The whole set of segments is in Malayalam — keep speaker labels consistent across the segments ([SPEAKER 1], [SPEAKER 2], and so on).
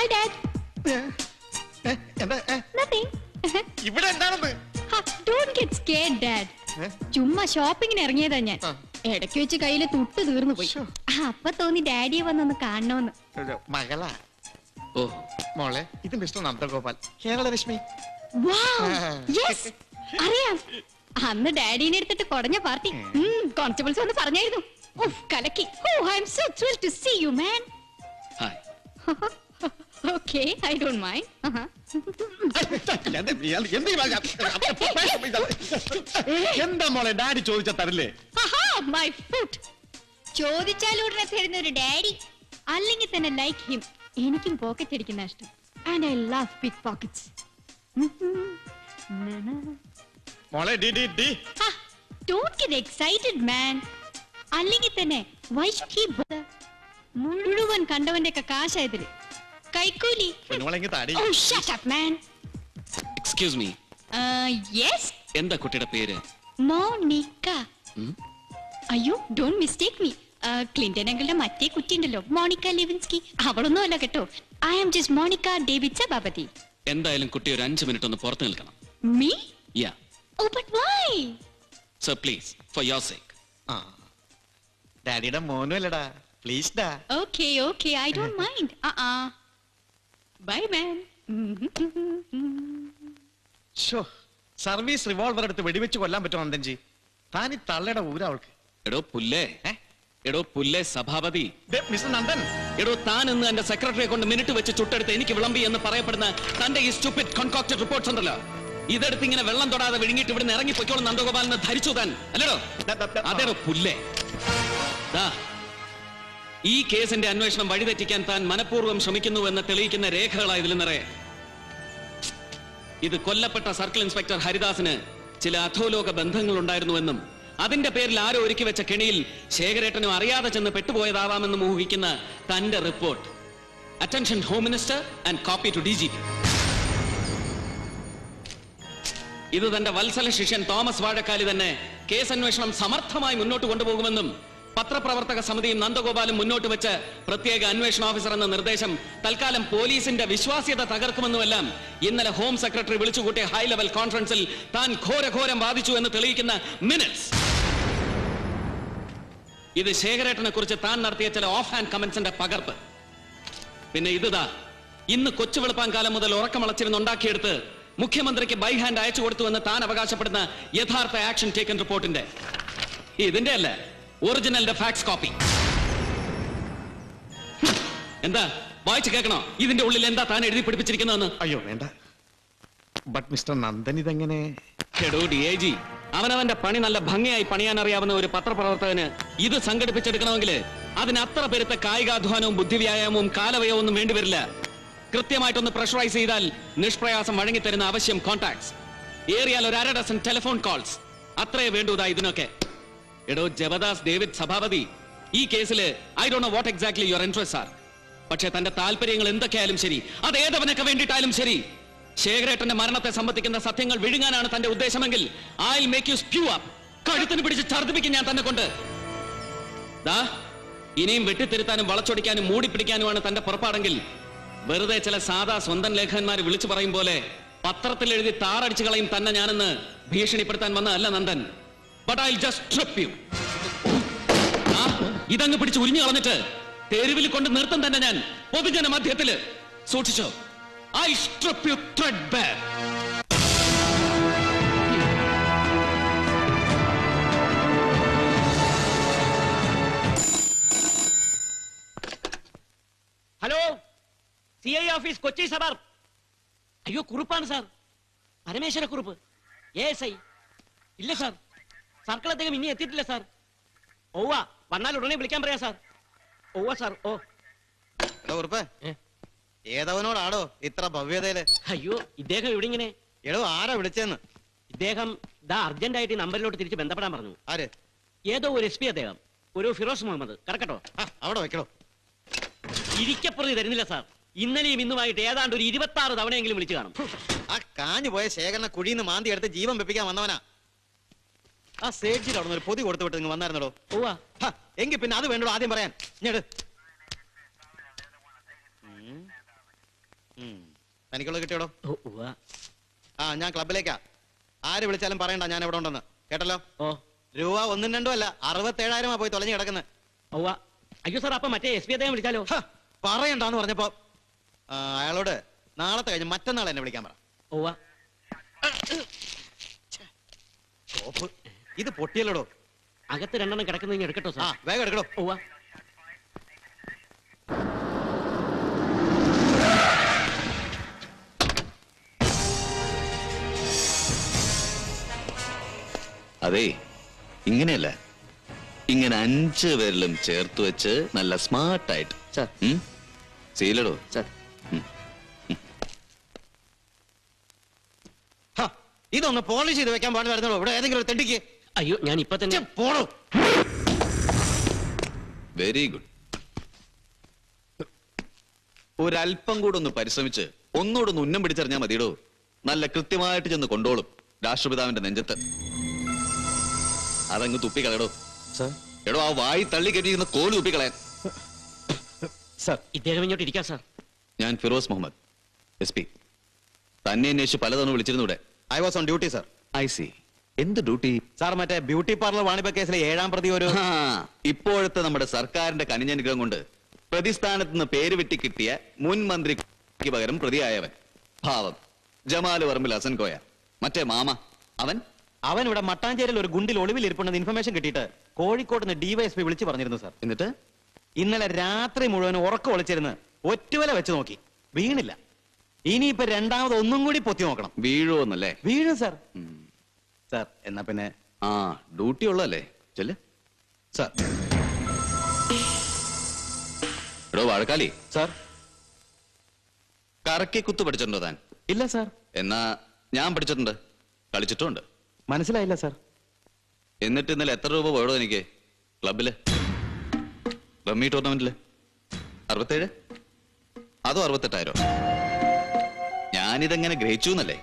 [SPEAKER 1] Bye, Dad. Nothing.
[SPEAKER 2] ഇവിടെ എന്താണെന്ന്?
[SPEAKER 1] Don't get scared, Dad. ചുമ്മാ ഷോപ്പിങ്ങിന് ഇറങ്ങിയതാ ഞാൻ. ഇടയ്ക്ക് വെച്ച് കയ്യില് തുട്ട് തീർന്നു പോയി. അപ്പൊ തോന്നി ഡാഡിയെ വന്നൊന്ന് കാണണോന്ന്.
[SPEAKER 2] മകളാ? ഓ മോളെ, ഇത് മിസ്റ്റർ നന്ദഗോപാൽ, കേരള രശ്മി.
[SPEAKER 1] അറിയാം, അന്ന് ഡാഡിനെ എടുത്തിട്ട് കൊടഞ്ഞ പാർട്ടി. കോൺസ്റ്റബിൾസ് വന്ന് പറഞ്ഞായിരുന്നു. കലക്കി. I am so thrilled to see you, man.
[SPEAKER 2] Hi.
[SPEAKER 1] Okay, I don't mind.
[SPEAKER 2] എന്താ മോളെ ഡാഡി ചോദിച്ചാ തരില്ലേ?
[SPEAKER 1] My foot. ചോദിച്ചാലുടനെ തരുന്ന ഒരു ഡാഡി, അല്ലെങ്കിൽ തന്നെ ലൈക്ക് ഹിം. എനിക്കും പോക്കറ്റ് അടിക്കുന്ന ഇഷ്ടം. And I love big pockets.
[SPEAKER 2] മോളെ D D D.
[SPEAKER 1] Don't get excited, man. അല്ലെങ്കിൽ തന്നെ why should he bother? മുഴുവൻ കണ്ടവന്റെ ഒക്കെ കാശായതില് കൈക്കൂലി.
[SPEAKER 2] Oh,
[SPEAKER 1] shut up, man.
[SPEAKER 3] Excuse me.
[SPEAKER 1] Yes.
[SPEAKER 3] എന്താ കുട്ടിയുടെ പേര്?
[SPEAKER 1] മോണിക്ക. അയ്യോ, don't mistake me. ക്ലിന്റൺ അങ്കിളുടെ മറ്റേ കുട്ടിയുണ്ടല്ലോ, മോണിക്ക ലെവിൻസ്കി, അവളൊന്നും അല്ല കേട്ടോ. I am just Monica David Sabapathy.
[SPEAKER 3] എന്തായാലും കുട്ടി ഒരു 5 മിനിറ്റ് ഒന്ന് പുറത്ത് നിൽക്കണം.
[SPEAKER 1] Me?
[SPEAKER 3] Yeah.
[SPEAKER 1] Oh, but why?
[SPEAKER 3] So please, for your sake.
[SPEAKER 2] ഡാഡിയുടെ മോനും അല്ലടാ, പ്ലീസ് ഡാ.
[SPEAKER 1] Okay, I don't mind. Bye, man.
[SPEAKER 2] Service revolver എടുത്ത് വെടിവെച്ച് കൊല്ലാൻ പറ്റുമോ നന്ദൻജി? താനി തള്ളയുടെ ഊര അവൾക്ക്.
[SPEAKER 3] എടോ പുല്ലേ സഭാപതി.
[SPEAKER 2] മിസ്റ്റർ നന്ദൻ,
[SPEAKER 3] എടോ താൻ ഇന്ന് എന്റെ സെക്രട്ടറിയെ കൊണ്ട് മിനിറ്റ് വെച്ച് ചുട്ടെടുത്ത് എനിക്ക് വിളമ്പി എന്ന് പറയപ്പെടുന്ന തന്റെ ഈ സ്റ്റുപ്പിഡ് കോൺകോക്റ്റഡ് റിപ്പോർട്ട്സ് ഉണ്ടല്ലോ, ഇതെടുത്ത് ഇങ്ങനെ വെള്ളം തൊടാതെ വിഴുങ്ങിട്ട് ഇവിടുന്ന് ഇറങ്ങി പൊയ്ക്കോളും നന്ദഗോപാലിനെ ധരിച്ചു താൻ അല്ലടോ? അതേടോ പുല്ലേ. ഈ കേസിന്റെ അന്വേഷണം വഴിതെറ്റിക്കാൻ താൻ മനഃപൂർവ്വം ശ്രമിക്കുന്നുവെന്ന് തെളിയിക്കുന്ന രേഖകളാണ് ഇതിൽ നിറയെ. ഇത് കൊല്ലപ്പെട്ട സർക്കിൾ ഇൻസ്പെക്ടർ ഹരിദാസിന് ചില അധോലോക ബന്ധങ്ങൾ ഉണ്ടായിരുന്നുവെന്നും അതിന്റെ പേരിൽ ആരോ ഒരുക്കി വെച്ച കെണിയിൽ ശേഖരേട്ടനും അറിയാതെ ചെന്ന് പെട്ടുപോയതാവാമെന്ന് ഊഹിക്കുന്ന തന്റെ report. Attention home minister and copy to DGP. ഇത് തന്റെ വത്സല ശിഷ്യൻ തോമസ് വാഴക്കാലി തന്നെ കേസ് അന്വേഷണം സമർത്ഥമായി മുന്നോട്ട് കൊണ്ടുപോകുമെന്നും പത്രപ്രവർത്തക സമിതിയും നന്ദഗോപാലും മുന്നോട്ട് വെച്ച് പ്രത്യേക അന്വേഷണ ഓഫീസർ എന്ന നിർദ്ദേശം തൽക്കാലം പോലീസിന്റെ വിശ്വാസ്യത തകർക്കുമെന്നുമെല്ലാം ഇന്നലെ ഹോം സെക്രട്ടറി വിളിച്ചുകൂട്ടിയ ഹൈ ലെവൽ കോൺഫറൻസിൽ താൻ ഘോരഘോരം വാദിച്ചു എന്ന് തെളിയിക്കുന്ന മിനിറ്റ്സ്. ഇത് ശേഖരേട്ടനെ കുറിച്ച് താൻ നടത്തിയ ചില ഓഫ് ഹാൻഡ് കമന്റ്സിന്റെ പകർപ്പ്. പിന്നെ ഇതാ ഇന്ന് കൊച്ചു വെളുപ്പാൻ കാലം മുതൽ ഉറക്കമളച്ചിരുന്നുണ്ടാക്കിയെടുത്ത് മുഖ്യമന്ത്രിക്ക് ബൈ ഹാൻഡ് അയച്ചു കൊടുത്തുവെന്ന് താൻ അവകാശപ്പെടുന്ന യഥാർത്ഥ ആക്ഷൻ ടേക്കൻ റിപ്പോർട്ടിന്റെ ഇതിന്റെ അല്ല, ഒറിജിനലിന്റെ ഫാക്സ് കോപ്പി. എന്താ വായിച്ചു കേൾക്കണോ? ഇതിന്റെ ഉള്ളിൽ എന്താ താൻ എഴുതി പിടിപ്പിച്ചിരിക്കുന്നതെന്ന്?
[SPEAKER 2] അയ്യോ വേണ്ട. ബട്ട് മിസ്റ്റർ നന്ദൻ ഇതെങ്ങനെ?
[SPEAKER 3] DIG, അവനവന്റെ പണി നല്ല ഭംഗിയായി പണിയാൻ അറിയാവുന്ന ഒരു പത്രപ്രവർത്തകന് ഇത് സംഘടിപ്പിച്ചെടുക്കണമെങ്കിൽ അതിന് അത്ര പെരുത്ത കായികാധ്വാനവും ബുദ്ധിവ്യായാമവും കാലവയവും ഒന്നും വേണ്ടിവരില്ല. കൃത്യമായിട്ടൊന്ന് പ്രഷറൈസ് ചെയ്താൽ നിഷ്പ്രയാസം വഴങ്ങിത്തരുന്ന ആവശ്യം കോൺടാക്ട്സ്, ഏറിയാൽ ഒരു 1/2 ഡസൻ ടെലിഫോൺ കോൾസ്, അത്രേ വേണ്ടതാ ഇതിനൊക്കെ. എടോ ജബദാസ് ഡേവിഡ് സഭാപതി, ഈ കേസിൽ I don't know what exactly your interest are. പക്ഷേ തന്റെ താല്പര്യങ്ങൾ എന്തൊക്കെയായാലും ശരി, അത് ഏതവനൊക്കെ വേണ്ടിയിട്ടായാലും ശരി, ശേഖരേട്ടന്റെ മരണത്തെ സംബന്ധിക്കുന്ന സത്യങ്ങൾ വിഴുങ്ങാനാണ് തന്റെ ഉദ്ദേശമെങ്കിൽ I will make you spew up. കഴുത്തിന് പിടിച്ച് ഛർദ്ദിപ്പിക്കും ഞാൻ തന്നെ കൊണ്ട്. ഇനിയും വെട്ടിത്തിരുത്താനും വളച്ചൊടിക്കാനും മൂടിപ്പിടിക്കാനുമാണ് തന്റെ പുറപ്പാടെങ്കിൽ വെറുതെ ചില സാധാ സ്വന്തം ലേഖകന്മാർ വിളിച്ചു പറയും പോലെ പത്രത്തിൽ എഴുതി താറടിച്ചു കളയും തന്നെ ഞാനെന്ന് ഭീഷണിപ്പെടുത്താൻ വന്നതല്ല Nandan. But I'll just trip you. ഇതങ്ങ് പിടിച്ച് ഉരിഞ്ഞു കളഞ്ഞിട്ട് തെരുവിൽ കൊണ്ട് നിർത്തും തന്നെ ഞാൻ പൊതുജന മധ്യത്തില്. സൂക്ഷിച്ചോ, I strip you threadbare.
[SPEAKER 4] Hello, CI office Kochi സബർ. അയ്യോ കുറുപ്പാണ് സാർ, പരമേശ്വര കുറുപ്പ്. ASI ഇല്ല സാർ, സർക്കിൾ അദ്ദേഹം ഇനി എത്തിയിട്ടില്ല സാർ. ഓവ വന്നാൽ ഉടനെ വിളിക്കാൻ പറയാ സാർ. ഓവ സാർ. ഓ
[SPEAKER 2] ഉറപ്പ് ഏതവനോടാണോ ഇത്ര ഭവ്യതയില്?
[SPEAKER 4] അയ്യോ ഇദ്ദേഹം ഇവിടെ ഇങ്ങനെ.
[SPEAKER 2] എടോ ആരാ വിളിച്ചെന്ന്?
[SPEAKER 4] ഇദ്ദേഹം അർജന്റ് ആയിട്ട് ഈ നമ്പറിലോട്ട് തിരിച്ച് ബന്ധപ്പെടാൻ പറഞ്ഞു.
[SPEAKER 2] ആര്?
[SPEAKER 4] ഏതോ ഒരു SP അദ്ദേഹം, ഒരു ഫിറോസ് മുഹമ്മദ്. കറക്കട്ടോ?
[SPEAKER 2] അവിടെ വെക്കണോ?
[SPEAKER 4] ഇരിക്കപ്പുറത്ത് തരുന്നില്ല സാർ. ഇന്നലെയും ഇന്നുമായിട്ട് ഏതാണ്ട് ഒരു 26 തവണയെങ്കിലും വിളിച്ചു കാണും.
[SPEAKER 2] ആ കാഞ്ഞു പോയ ശേഖരനെ കുഴിന്ന് മാന്തി എടുത്ത് ജീവൻ വെപ്പിക്കാൻ വന്നവനാ. ആ സേഡ്ജിൽ അവിടെ ഒരു പൊതി കൊടുത്തു വിട്ട് നിങ്ങൾ വന്നായിരുന്നോ?
[SPEAKER 4] ഓവാ.
[SPEAKER 2] എങ്കിൽ പിന്നെ അത് വേണ്ടോ ആദ്യം പറയാൻ. തനിക്കുള്ളത് കിട്ടിയോടോ?
[SPEAKER 4] ഓ ഉവ്വ.
[SPEAKER 2] ആ ഞാൻ ക്ലബിലേക്കാ. ആര് വിളിച്ചാലും പറയണ്ട ഞാൻ എവിടെ ഉണ്ടെന്ന്. കേട്ടല്ലോ?
[SPEAKER 4] ഓ
[SPEAKER 2] രൂപ 1ഉം 2ഉം അല്ല, 67,000 പോയി തൊലഞ്ഞു കിടക്കുന്നത്.
[SPEAKER 4] ഉവ്വ. അയ്യോ സാർ, അപ്പൊ മറ്റേ എസ് പി അദ്ദേഹം വിളിച്ചാലോ?
[SPEAKER 2] പറയണ്ടാന്ന് പറഞ്ഞപ്പോ അയാളോട് നാളത്തെ കഴിഞ്ഞ് മറ്റന്നാൾ എന്നെ വിളിക്കാൻ പറ.
[SPEAKER 4] ഉവ്വ.
[SPEAKER 2] കോപ്പ്, ഇത് പൊട്ടിയല്ലോടോ.
[SPEAKER 4] അകത്ത് 2 കിടക്കുന്ന എടുക്കട്ടോ
[SPEAKER 2] ആ
[SPEAKER 4] സാർ?
[SPEAKER 2] വേഗം എടുക്കടോ.
[SPEAKER 4] ഉവ്വ.
[SPEAKER 5] അതെ, ഇങ്ങനെയല്ല, ഇങ്ങനെ 5 പേരിലും ചേർത്ത് വെച്ച് നല്ല സ്മാർട്ടായിട്ട്.
[SPEAKER 4] സാർ.
[SPEAKER 5] ചെയ്യില്ലടോ.
[SPEAKER 4] സാർ.
[SPEAKER 2] ഇതൊന്ന് പോളിഷ് ചെയ്ത് വെക്കാൻ പാടില്ലായിരുന്നോ? ഇവിടെ ഏതെങ്കിലും ഒരു തെണ്ടിക്ക്.
[SPEAKER 4] അയ്യോ, ഞാൻ ഇപ്പൊ തന്നെ
[SPEAKER 2] പോണോ.
[SPEAKER 5] Very good. ഒരല്പം കൂടെ ഒന്ന് പരിശ്രമിച്ച് ഒന്നുകൂടെ ഒന്ന് ഉന്നം പിടിച്ചറിഞ്ഞാൽ മതിയടോ. നല്ല കൃത്യമായിട്ട് ചെന്ന് കൊണ്ടോളും രാഷ്ട്രപിതാവിന്റെ നെഞ്ചത്ത്. അതങ്ങ് തുപ്പിക്കളയടോ. എടോ, ആ വായി തള്ളി കെട്ടിയിരുന്ന കോല് തുപ്പിക്കളയാൻ.
[SPEAKER 4] ഇദ്ദേഹം ഇങ്ങോട്ട് ഇരിക്കാം സാർ.
[SPEAKER 5] ഞാൻ ഫിറോസ് മുഹമ്മദ്, SP. തന്നെ അന്വേഷിച്ച് പലതവണ വിളിച്ചിരുന്നു ഇവിടെ.
[SPEAKER 2] I was on duty sir.
[SPEAKER 5] I C. എന്ത് ഡ്യൂട്ടി?
[SPEAKER 2] സാർ, മറ്റേ ബ്യൂട്ടി പാർലർ വാണിഭ കേസിലെ 7ാം പ്രതി ഒരു
[SPEAKER 5] ഇപ്പോഴത്തെ നമ്മുടെ സർക്കാരിന്റെ കനിഞ്ഞനുഗ്രഹം കൊണ്ട് പ്രതിസ്ഥാനത്ത് നിന്ന് പേര് വെട്ടി കിട്ടിയ മുൻ മന്ത്രിക്ക് പകരം പ്രതിയായവൻ. ഭാവം ജമാൽ വർമ്മിൽ ഹസൻ കോയ. മറ്റേ മാമ
[SPEAKER 2] അവൻ ഇവിടെ മട്ടാഞ്ചേരിയിൽ ഒരു ഗുണ്ടിൽ ഒളിവിൽ ഇരിപ്പുണ്ടെന്ന് ഇൻഫർമേഷൻ കിട്ടിയിട്ട് കോഴിക്കോട് നിന്ന് DYSP വിളിച്ചു പറഞ്ഞിരുന്നു സാർ.
[SPEAKER 5] എന്നിട്ട്
[SPEAKER 2] ഇന്നലെ രാത്രി മുഴുവൻ ഉറക്കം ഒളിച്ചിരുന്ന് ഒറ്റവല വെച്ച് നോക്കി, വീണില്ല. ഇനിയിപ്പോ രണ്ടാമത് ഒന്നും കൂടി പൊത്തി നോക്കണം.
[SPEAKER 5] വീഴുവോന്നല്ലേ?
[SPEAKER 2] വീഴും സാർ. സാർ എന്നാ പിന്നെ
[SPEAKER 5] ഡ്യൂട്ടി ഉള്ളല്ലേ? ചെല്ല്
[SPEAKER 2] സാർ.
[SPEAKER 5] എടോ വാഴക്കാലി,
[SPEAKER 2] സാർ.
[SPEAKER 5] കറക്കി കുത്തു പഠിച്ചിട്ടുണ്ടോ താൻ?
[SPEAKER 2] ഇല്ല സാർ.
[SPEAKER 5] എന്നാ ഞാൻ പഠിച്ചിട്ടുണ്ട്, കളിച്ചിട്ടുണ്ട്.
[SPEAKER 2] മനസ്സിലായില്ല സാർ.
[SPEAKER 5] എന്നിട്ട് ഇന്നലെ എത്ര രൂപ പോയടോ എനിക്ക് ക്ലബില്, റമ്മി ടൂർണമെന്റില്? 67? അതോ 68,000? ഞാനിതെങ്ങനെ ഗ്രഹിച്ചു എന്നല്ലേ?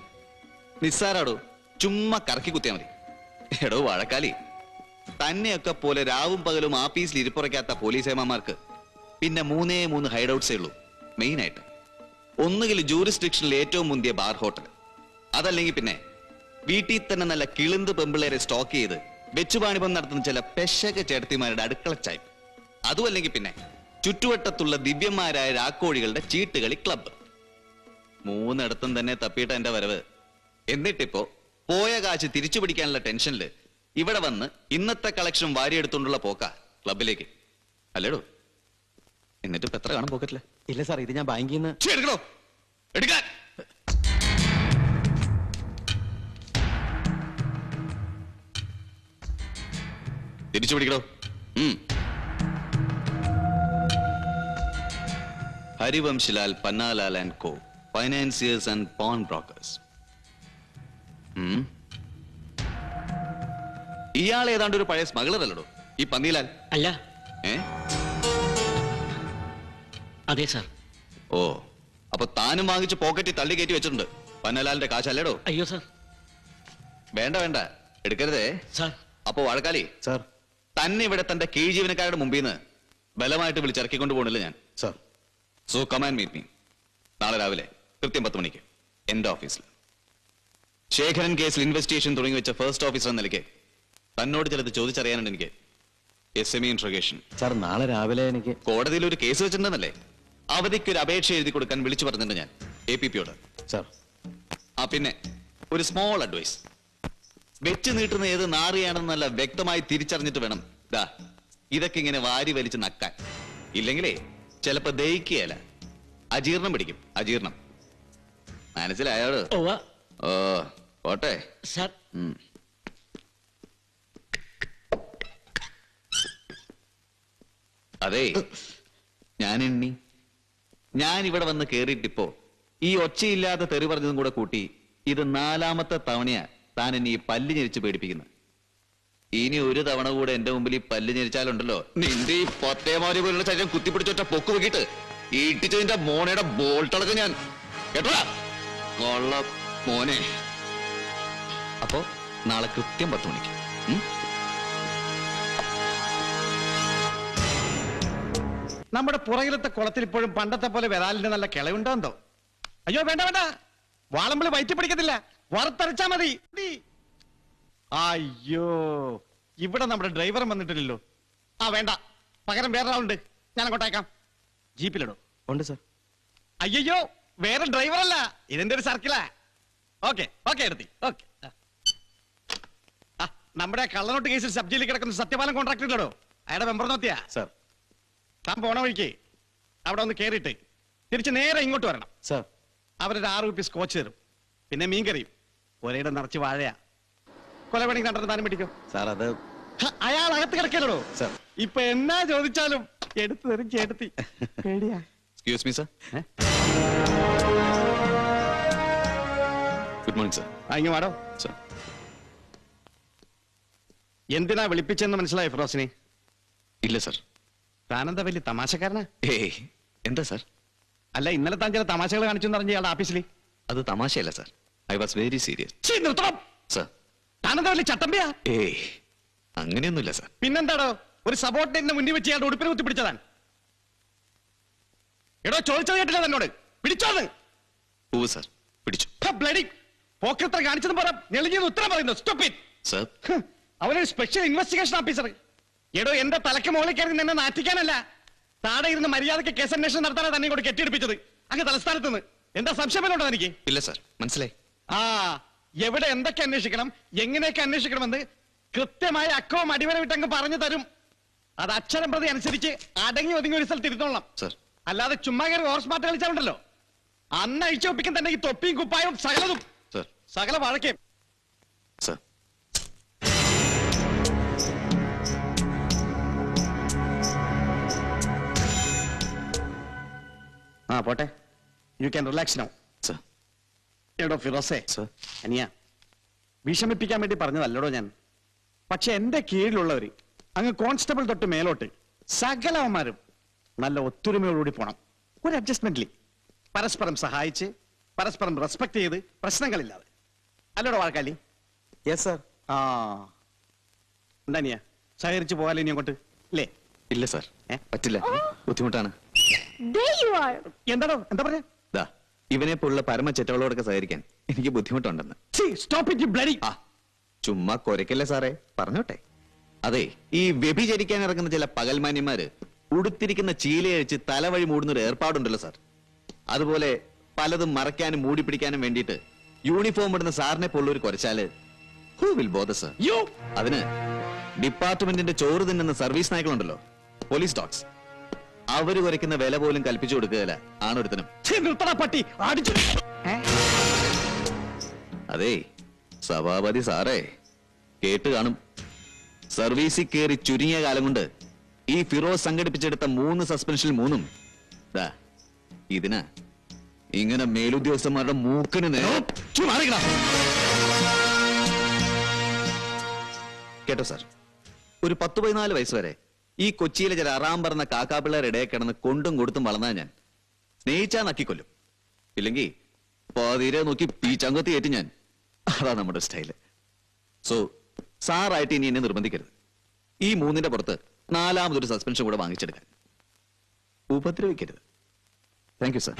[SPEAKER 5] നിസ്സാരാടോ, ചുമ്മാ കറക്കി കുത്തിയാ മതി. എടോ വാഴക്കാലി, തന്നെയൊക്കെ പോലെ രാവും പകലും ആഫീസിൽ ഇരിപ്പുറയ്ക്കാത്ത പോലീസ് ഏമാർക്ക് പിന്നെ 3 ഹൈഡൌട്ട്സേ ഉള്ളൂ മെയിനായിട്ട്. ഒന്നുകിൽ ജൂറിസ്ഡിക്ഷനിൽ ഏറ്റവും മുന്തിയ ബാർ ഹോട്ടൽ, അതല്ലെങ്കിൽ പിന്നെ വീട്ടിൽ തന്നെ നല്ല കിളിന്ത് പെമ്പിളേരെ സ്റ്റോക്ക് ചെയ്ത് വെച്ചുപാണിപം നടത്തുന്ന ചില പെശക ചേട്ടത്തിമാരുടെ അടുക്കള ചായ്പ്, അതുമല്ലെങ്കിൽ പിന്നെ ചുറ്റുവട്ടത്തുള്ള ദിവ്യന്മാരായ രാക്കോഴികളുടെ ചീട്ടുകളി ക്ലബ്ബ്. 3 തന്നെ തപ്പിയിട്ട എന്റെ വരവ്. എന്നിട്ടിപ്പോ പോയ കാശ് തിരിച്ചു പിടിക്കാനുള്ള ടെൻഷനില് ഇവിടെ വന്ന് ഇന്നത്തെ കളക്ഷൻ വാരിയെടുത്തോണ്ടുള്ള പോക്കാ ക്ലബിലേക്ക്, അല്ലേടോ? എന്നിട്ട് ഇപ്പൊ എത്ര കാണും പോക്കറ്റില്?
[SPEAKER 2] ഇല്ല സാർ, ഇത് ഞാൻ ബാങ്കിൽ നിന്ന്
[SPEAKER 5] എടുക്കണോ? എടുക്കാൻ തിരിച്ചു പിടിക്കണോ? Harivanshilal Pannalal and co, financiers and pawn brokers. ഇയാൾ ഏതാണ്ട് ഒരു പഴയ സ്മഗ്ലർ അല്ലടോ ഈ പന്നിലാൽ?
[SPEAKER 4] അല്ല.
[SPEAKER 5] ഏ?
[SPEAKER 4] അതെ സാർ.
[SPEAKER 5] ഓ, അപ്പൊ താനും വാങ്ങിച്ച് പോക്കറ്റിൽ തള്ളി കയറ്റി വെച്ചിട്ടുണ്ട് പന്നലാലിന്റെ കാശല്ലേടോ?
[SPEAKER 4] അയ്യോ സാർ.
[SPEAKER 5] വേണ്ട വേണ്ട, എടുക്കരുതേ
[SPEAKER 4] സാർ.
[SPEAKER 5] അപ്പൊ വാഴക്കാലി,
[SPEAKER 2] സാർ.
[SPEAKER 5] തന്നെ ഇവിടെ തന്റെ കീഴ് ജീവനക്കാരുടെ മുമ്പിൽ നിന്ന് ബലമായിട്ട് വിളിച്ചിറക്കിക്കൊണ്ട് പോകണില്ല ഞാൻ.
[SPEAKER 2] Sir.
[SPEAKER 5] So command meet me നാളെ രാവിലെ കൃത്യം 10 മണിക്ക് എന്റെ ഓഫീസിൽ. ശേഖരൻ കേസിൽ ഇൻവെസ്റ്റിഗേഷൻ തുടങ്ങി വെച്ച ഫസ്റ്റ് ഓഫീസർ എന്ന നിലയ്ക്ക് തന്നോട് ചിലത് ചോദിച്ചറിയാനുണ്ട് എനിക്ക്. SME interrogation.
[SPEAKER 2] സാർ, നാളെ രാവിലെ എനിക്ക്
[SPEAKER 5] കോടതിയിൽ ഒരു കേസ് വെച്ചിട്ടുണ്ടെന്നല്ലേ? അവധിക്ക് ഒരു അപേക്ഷ എഴുതി കൊടുക്കാൻ വിളിച്ചു പറഞ്ഞിട്ടുണ്ട് ഞാൻ APPയോട്.
[SPEAKER 2] സാർ.
[SPEAKER 5] പിന്നെ ഒരു സ്മോൾ അഡ്വൈസ്, വെച്ച് നീട്ടുന്ന ഏത് നാറിയാണെന്ന് നല്ല വ്യക്തമായി തിരിച്ചറിഞ്ഞിട്ട് വേണം ദാ ഇതൊക്കെ ഇങ്ങനെ വാരി വലിച്ച് നക്കാൻ. ഇല്ലെങ്കിലേ ചിലപ്പോ ദഹിക്കുകയല്ല, അജീർണം പിടിക്കും. അജീർണം മനസ്സിലായോട്? ഓ പോട്ടെ
[SPEAKER 4] സാർ.
[SPEAKER 5] അതെ, ഞാൻ ഇവിടെ വന്ന് കേറിയിട്ടിപ്പോ ഈ ഒച്ചയില്ലാതെ തെറി പറഞ്ഞതും കൂടെ കൂട്ടി ഇത് 4ാമത്തെ തവണയാ താൻ എന്നെ ഈ പല്ല് ഞെരിച്ച് പേടിപ്പിക്കുന്നത്. ഇനി ഒരു തവണ കൂടെ എന്റെ മുമ്പിൽ ഈ പല്ല് ഞെരിച്ചാലുണ്ടല്ലോ, നിന്റെ ഈ പൊത്തേമാരി പോലുള്ള ശരീരം കുത്തിപ്പിടിച്ചൊറ്റ പൊക്ക് നോക്കിയിട്ട് ഈട്ടിച്ചതിന്റെ മോനയുടെ ബോൾട്ടടക്കം ഞാൻ കേട്ടോടാ കൊള്ള മോനെ. അപ്പോ നാളെ കൃത്യം 10 മണിക്ക്.
[SPEAKER 2] നമ്മുടെ പുറകിലത്തെ കുളത്തിൽ ഇപ്പോഴും പണ്ടത്തെ പോലെ വരാലിന്റെ നല്ല കിളയുണ്ടോ എന്തോ? അയ്യോ വേണ്ട വേണ്ട, വാളമ്പിള് വയറ്റി പിടിക്കത്തില്ല, വറുത്തരച്ചാ മതി. അയ്യോ, ഇവിടെ നമ്മുടെ ഡ്രൈവറും വന്നിട്ടില്ലല്ലോ. ആ വേണ്ട, പകരം വേറൊരാളുണ്ട്, ഞാൻ അങ്ങോട്ടേക്കാം. ജീപ്പിലിടോ?
[SPEAKER 5] ഉണ്ട് സാർ.
[SPEAKER 2] അയ്യോ, വേറെ ഡ്രൈവറല്ല, ഇതിന്റെ ഒരു സർക്കിളാ. ഓക്കെ ഓക്കെ എടുത്തി. ഓക്കെ, നമ്മുടെ കള്ളനോട്ട് കേസിൽ സബ് ജയിലിൽ കിടക്കുന്ന സത്യപാലം കോൺട്രാക്ടർ ഇല്ലടോ, അയാളുടെ മെമ്പർ നോത്തിയാ
[SPEAKER 5] സാർ.
[SPEAKER 2] താൻ പോണ വഴിക്ക് അവിടെ ഒന്ന് കേറിയിട്ട് തിരിച്ച് നേരെ ഇങ്ങോട്ട് വരണം.
[SPEAKER 5] സാർ.
[SPEAKER 2] അവരൊരു 6 പീസ് സ്കോച്ച് തരും, പിന്നെ മീൻകറിയും. ഒരേടെ നിറച്ച് വാഴയാ. കൊലപണി കണ്ടിട്ട് താനും പിടിക്കും
[SPEAKER 5] സാർ. അത്
[SPEAKER 2] അയാൾ അകത്ത് കിടക്കലോ
[SPEAKER 5] സാർ.
[SPEAKER 2] ഇപ്പൊ എന്നാ ചോദിച്ചാലും എടുത്തു തരും ചേട്ടത്തി. പേടിയാ.
[SPEAKER 5] Excuse me sir. Good morning sir.
[SPEAKER 2] ഇങ്ങ് വാടോ.
[SPEAKER 5] സാർ.
[SPEAKER 2] എന്തിനാ വിളിപ്പിച്ചെന്ന് മനസ്സിലായി ഫിറോസിനെ?
[SPEAKER 5] ഇല്ല സാർ.
[SPEAKER 2] താനെന്താ വലിയ തമാശക്കാരനാ?
[SPEAKER 5] ഏയ്, എന്താ സാർ?
[SPEAKER 2] അല്ല, ഇന്നലെ താൻ ചില തമാശകൾ കാണിച്ചു പറഞ്ഞ ഇയാളുടെ ഓഫീസിൽ.
[SPEAKER 5] അത് തമാശയല്ല sir. I was very serious.
[SPEAKER 2] നിർത്തണം.
[SPEAKER 5] സാർ.
[SPEAKER 2] താനെന്താ വലിയ ചട്ടമ്പിയാ?
[SPEAKER 5] ഏയ്, അങ്ങനെയൊന്നുമില്ല സാർ.
[SPEAKER 2] പിന്നെന്താടോ ഒരു സബോർഡിനേറ്റിന്റെ മുന്നിൽ വെച്ച് ഇയാളുടെ ഉടുപ്പിനെ കുത്തി പിടിച്ചതാൻ? എടോ, ചോദിച്ചത് കേട്ടില്ല തന്നോട്? പിടിച്ചോന്ന്.
[SPEAKER 5] പോവ് സാർ, പിടിച്ചു.
[SPEAKER 2] ബ്ലഡി പോക്കത്ര കാണിച്ചതും പറ, ഞെളിഞ്ഞെന്ന് ഉത്തരം പറയുന്നു. Stop it.
[SPEAKER 5] സാർ.
[SPEAKER 2] അവനൊരു സ്പെഷ്യൽ ഇൻവെസ്റ്റിഗേഷൻ ഓഫീസർ. എടോ, എന്റെ തലക്ക് മുകളിൽ കയറി നിന്നെ നാറ്റിക്കാനല്ല, താഴെ ഇരുന്ന് മര്യാദയ്ക്ക് കേസ് അന്വേഷണം നടത്താനാണ് തന്നെ ഇങ്ങോട്ട് കെട്ടിയെടുപ്പിച്ചത്, അങ്ങ് തലസ്ഥാനത്ത് നിന്ന്. എന്താ സംശയമുണ്ടോ എനിക്ക്?
[SPEAKER 5] ഇല്ല സാർ, മനസ്സിലായി.
[SPEAKER 2] ആ, എവിടെ എന്തൊക്കെ അന്വേഷിക്കണം, എങ്ങനെയൊക്കെ അന്വേഷിക്കണമെന്ന് കൃത്യമായ അക്കവും അടിവര വിട്ടങ്ങ് പറഞ്ഞു തരും. അത് അക്ഷരം പ്രതി അനുസരിച്ച് അടങ്ങി ഒതുങ്ങി ഒരു സ്ഥലത്ത് ഇരുന്നോളാം.
[SPEAKER 5] സാർ.
[SPEAKER 2] അല്ലാതെ ചുമ്മാ കയറി ഓർസ് മാറ്റ് കളിച്ചാലുണ്ടല്ലോ, അന്ന് അഴിച്ചൊപ്പിക്കാൻ തന്നെ ഈ തൊപ്പിയും കുപ്പായും സകലതും,
[SPEAKER 5] സാർ.
[SPEAKER 2] സകല വഴക്കേം.
[SPEAKER 5] സാർ.
[SPEAKER 2] ആ പോട്ടെ, you can relax now.
[SPEAKER 5] Sir.
[SPEAKER 2] എടോ ഫിറോസേ,
[SPEAKER 5] സാർ.
[SPEAKER 2] അനിയ, വിഷമിപ്പിക്കാൻ വേണ്ടി പറഞ്ഞതല്ലടോ ഞാൻ. പക്ഷെ എന്റെ കീഴിലുള്ളവര് അങ്ങ് കോൺസ്റ്റബിൾ തൊട്ട് മേലോട്ട് സകലവന്മാരും നല്ല ഒത്തൊരുമയോടുകൂടി പോണം. ഒരു അഡ്ജസ്റ്റ്മെന്റിൽ പരസ്പരം സഹായിച്ച് പരസ്പരം റെസ്പെക്ട് ചെയ്ത് പ്രശ്നങ്ങളില്ലാതെ. അല്ലടോ വാഴക്കാലി?
[SPEAKER 5] Yes sir.
[SPEAKER 2] ആ, എന്താ അനിയ, സഹകരിച്ച് പോകാലോ ഇനി അങ്ങോട്ട്? അല്ലേ?
[SPEAKER 5] ഇല്ല സാർ, പറ്റില്ല, ബുദ്ധിമുട്ടാണ്.
[SPEAKER 2] എന്താടോ, എന്താ പറഞ്ഞ?
[SPEAKER 5] ദാ, ഇവനെ പോലുള്ള പരമ ചെറ്റകളോടൊക്കെ സഹകരിക്കാൻ എനിക്ക് ബുദ്ധിമുട്ടുണ്ടെന്ന്.
[SPEAKER 2] Stop it, you bloody.
[SPEAKER 5] ആ, ചുമ്മാ കൊരക്കല്ലേ സാറേ, പറഞ്ഞോട്ടെ. അതെ, ഈ വ്യഭിചരിക്കാൻ ഇറങ്ങുന്ന ചില പകൽമാന്യന്മാര് ഉടുത്തിരിക്കുന്ന ചീലയഴിച്ച് തലവഴി മൂടുന്ന ഒരു ഏർപ്പാടുണ്ടല്ലോ സാർ. അതുപോലെ പലതും മറയ്ക്കാനും മൂടിപ്പിടിക്കാനും വേണ്ടിയിട്ട് യൂണിഫോം ഇടുന്ന സാറിനെ പോലുള്ളൊരു കുറച്ചാല് ഹൂ വിൽ ബോദർ സർ? അതിന് ഡിപ്പാർട്ട്മെന്റിന്റെ ചോറ് തിന്നുന്ന സർവീസ് നായ്ക്കളുണ്ടല്ലോ, പോലീസ് ഡോഗ്സ്, അവര് കുറയ്ക്കുന്ന വില പോലും കൽപ്പിച്ചു കൊടുക്കുകയില്ല ആണൊരുത്തനും.
[SPEAKER 2] പട്ടി അടിച്ചു.
[SPEAKER 5] അതെ, സഭാപതി സാറേ, കേട്ട് കാണും. സർവീസിൽ കയറി ചുരുങ്ങിയ കാലം കൊണ്ട് ഈ ഫിറോസ് സംഘടിപ്പിച്ചെടുത്ത 3 സസ്പെൻഷൻ 3 ദാ ഇതിനാ. ഇങ്ങനെ മേലുദ്യോഗസ്ഥന്മാരുടെ മൂക്കിന് കേട്ടോ സാർ, ഒരു 10-14 വയസ്സ് വരെ ഈ കൊച്ചിയിലെ ചില അറാം പറഞ്ഞ കാക്കാപ്പിള്ളേരുടെ ഇടയിൽ കിടന്ന് കൊണ്ടും കൊടുത്തും വളർന്നാ ഞാൻ. സ്നേഹിച്ചാ നക്കിക്കൊല്ലും, ഇല്ലെങ്കിൽ പാതിരെ നോക്കി പീച്ചങ്കത്തി കയറ്റി ഞാൻ. അതാ നമ്മുടെ സ്റ്റൈല്. സോ സാറായിട്ട് ഇനി എന്നെ നിർബന്ധിക്കരുത്. ഈ 3ന്റെ പുറത്ത് 4ാമതൊരു സസ്പെൻഷൻ കൂടെ വാങ്ങിച്ചെടുക്കാൻ ഉപദ്രവിക്കരുത്. Thank you sir.